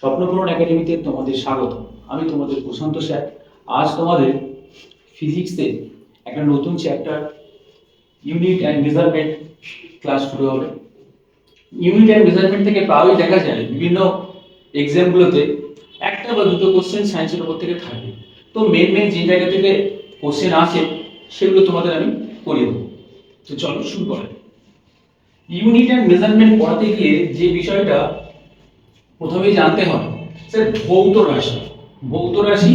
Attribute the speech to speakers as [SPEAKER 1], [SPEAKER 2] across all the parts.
[SPEAKER 1] স্বপ্নপূরণ একাডেমিতে তোমাদের স্বাগত। আমি তোমাদের প্রশান্ত স্যার। আজ তোমাদের ফিজিক্সে একটা নতুন chapter unit and measurement class শুরু হবে। ইউনিট অ্যান্ড মেজারমেন্ট থেকে প্রায়ই দেখা যায় বিভিন্ন এক্সামগুলোতে একটা বা দুটো কোশ্চেন সায়েন্সের উপর থেকে থাকে। তো মেন যে জায়গা থেকে কোশ্চেন আসে সেগুলো তোমাদের আমি করিয়ে দেবো। তো চলো শুরু করা যাক। ইউনিট অ্যান্ড মেজারমেন্ট পড়াতে গিয়ে যে বিষয়টা প্রথমেই জানতে হয় স্যার ভৌত রাশি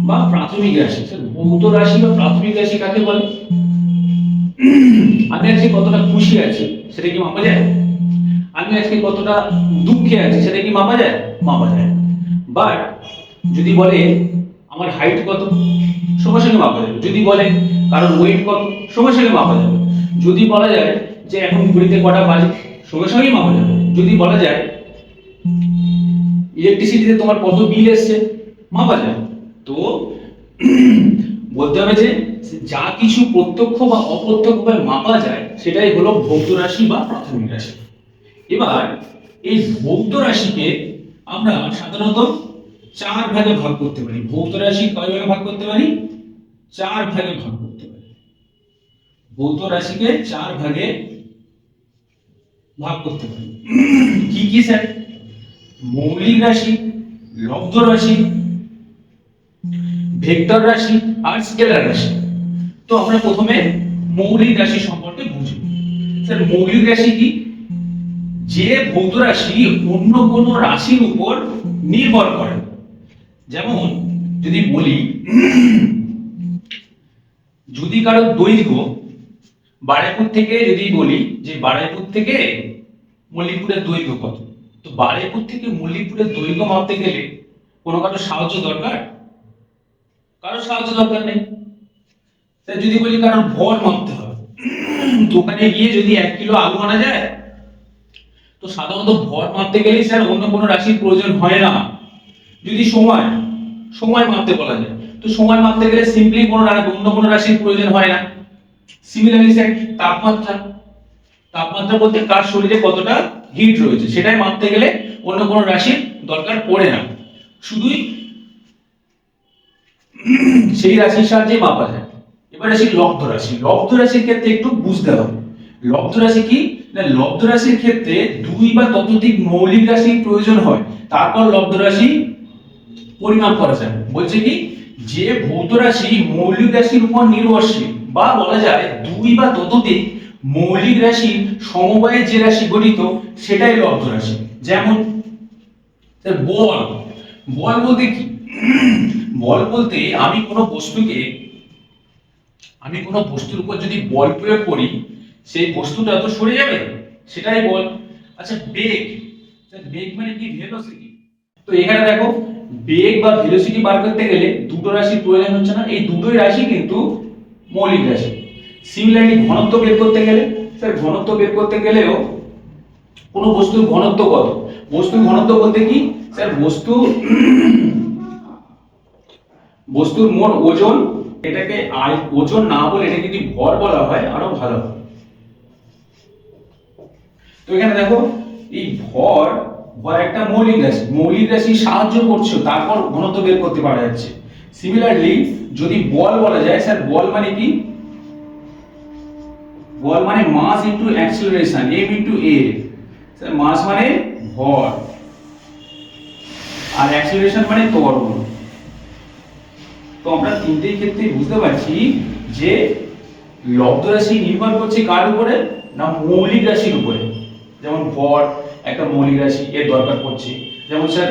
[SPEAKER 1] বা প্রাথমিক রাশি। স্যার ভৌত রাশি বা প্রাথমিক রাশি কাকে বলে? আমি আজকে কতটা খুশি আছি সেটা কি মাপা যায়? আমি আজকে কতটা দুঃখে আছি সেটা কি মাপা যায়? মাপা যায়। বাট যদি বলে আমার হাইট কত, সঙ্গে সঙ্গে মাপা যাবে। যদি বলে কারোর ওয়েট কত, সঙ্গে সঙ্গে মাপা যাবে। যদি বলা যায় যে এখন ঘড়িতে কটা বাজে, সঙ্গে সঙ্গেই মাপা যাবে। যদি বলা যায় ইলেকট্রিসিটিতে তোমার কত বিল এসছে, মাপা যায়। তো বলতে হবে যে যা কিছু প্রত্যক্ষ বা অপ্রত্যক্ষভাবে মাপা যায় সেটাই হলো ভৌত রাশি বা প্রাথমিক রাশি। এবার এই ভৌত রাশিকে আমরা সাধারণত চার ভাগে ভাগ করতে পারি। ভৌত রাশি কয় ভাগে ভাগ করতে পারি? চার ভাগে ভাগ করতে পারি। ভৌত রাশিকে চার ভাগে ভাগ করতে পারি। কি কি স্যার? মৌলিক রাশি, লব্ধ রাশি, ভেক্টর রাশি আর স্কেলার রাশি। তো আমরা প্রথমে মৌলিক রাশি সম্পর্কে বুঝব। স্যার মৌলিক রাশি কি? যে ভৌত রাশি অন্য কোন রাশির উপর নির্ভর করে। যেমন যদি বলি যদি কারো দৈর্ঘ্য বারুইপুর থেকে, যদি বলি যে বারুইপুর থেকে মল্লিকপুরের দৈর্ঘ্য কত, তো বারুইপুর থেকে মল্লিকপুরের দৈর্ঘ্য মাপতে গেলে কোনো কারোর সাহায্য দরকার? কারোর সাহায্য দরকার নেই। স্যার যদি বলি কারোর ভর মাপতে হবে, দোকানে গিয়ে যদি 1 কিলো আলু আনা যায়, তো সাধারণত ভর মাপতে গেলে স্যার অন্য কোনো রাশির প্রয়োজন হয় না। যদি সময় মাপতে বলা যায়, তো সময় মাপতে গেলে সিম্পলি অন্য কোনো রাশির প্রয়োজন হয় না। সিমিলারলি স্যার তাপমাত্রা বলতে কার শরীরে কতটা হিট রয়েছে সেটাই মাপতে গেলে অন্য কোনো রাশির দরকার পড়ে না, শুধুই সেই রাশির সাহায্যে মাপা যায়। এবার আসি লব্ধ রাশি। লব্ধ রাশির ক্ষেত্রে একটু বুঝতে হবে। লব্ধ রাশি কি না, লব্ধ রাশির ক্ষেত্রে দুই বা ততোধিক মৌলিক রাশির প্রয়োজন হয়, তারপর লব্ধ রাশি পরিমাপ করা যায়। বলছে কি যে ভৌত রাশি মৌলিক রাশির উপর নির্ভরশীল, বা বলা যায় দুই বা ততোধিক মৌলিক রাশির সমবায়ে যে রাশি গঠিত সেটাই লব্ধ রাশি। যেমন বল বলতে কি? বল বলতে আমি কোনো বস্তুর উপর যদি বল প্রয়োগ করি সেই বস্তুটা তো সরে যাবে, সেটাই বল। আচ্ছা বেগ মানে কি? ভেলোসিটি। তো এখানে দেখো বেগ বা ভেলোসিটি বার করতে গেলে দুটো রাশির প্রয়োজন হচ্ছে না, এই দুটোই রাশি কিন্তু মৌলিক রাশি। সিমিলারলি ঘনত্ব বের করতে গেলে, স্যার ঘনত্ব বের করতে গেলেও কোনো বস্তুর ঘনত্ব কত, বস্তুর ঘনত্ব বলতে কি স্যার বস্তুর মোট ওজন, এটাকে ওজন না বলে এটা যদি ভর বলা হয় আরো ভালো হয়। তো এখানে দেখো এই ভর একটা মৌলিক রাশি সাহায্য করছে, তারপর ঘনত্ব বের করতে পারা যাচ্ছে। সিমিলারলি যদি বল বলা যায়, স্যার বল মানে কি? বল মানে mass into acceleration, m into a। Sir mass মানে ভর আর অ্যাক্সিলারেশন মানে ত্বরণ। তো আমরা তিনটেই ক্ষেত্রে বুঝতে পারছি যে লব্ধ রাশি নির্ভর করছে কার উপরে না, মৌলিক রাশির উপরে। যেমন ভর একটা মৌলিক রাশি, এর দরকার পড়ছে। যেমন স্যার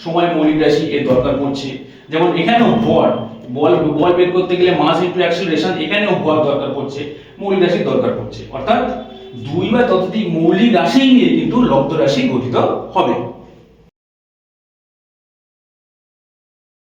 [SPEAKER 1] সময় মৌলিক রাশি, এর দরকার পড়ছে। যেমন এখানেও বল বের করতে গেলে মাস ইনটু অ্যাক্সিলারেশন, এখানেও ভর দরকার পড়ছে, মৌলিক রাশির দরকার পড়ছে। অর্থাৎ দুই বা ততোধিক মৌলিক রাশি নিয়ে কিন্তু লব্ধ রাশি গঠিত হবে।